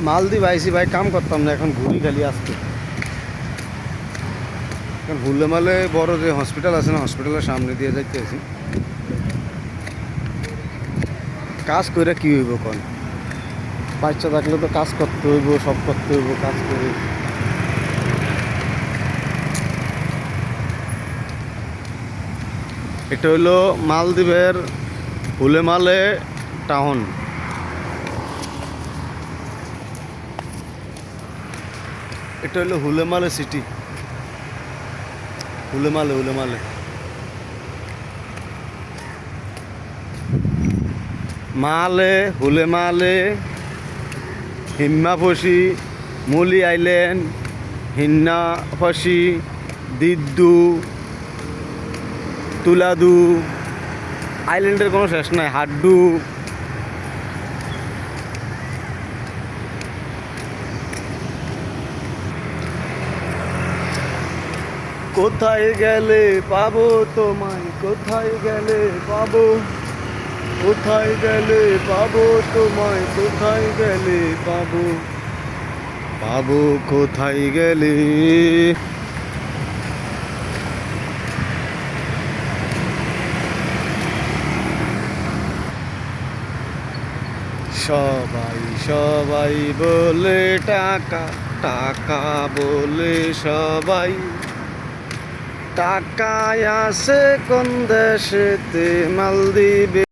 মালদ্বীপ আইসি ভাই, কাম করতাম না, এখন ঘুরি খালি আসতে। এখন হুলে মালে বড় যে হসপিটাল আছে না, হসপিটালের সামনে দিয়ে যাইতে আছি। কাজ করে কি হইব কোন? বাচ্চা থাকলে তো কাজ করতে হইব, সব করতে হইব, কাজ করে। এটা হইলো মালদ্বীপের হুলেমালে টাউন। এটা হইলো হুলেমালে সিটি। হুলেমালে হুলেমালে মালে হুলেমালে, হিম্মাফসি, মুলি আইল্যান্ড, হিন্নাফসি, দিদ্দু, তুলাদু, আইল্যান্ডের কোনো শেষ নাই, হাড্ডু। কোথায় গেলে পাবো তোমায়, কোথায় গেলে পাবো, কোথায় গেলে পাবো তোমায়, কোথায় গেলে পাবো, পাবো কোথায় গেলে। সবাই সবাই বলে টাকা, টাকা বলে সবাই, টাকায় আসে কোন দেশেতে? মালদ্বীপে।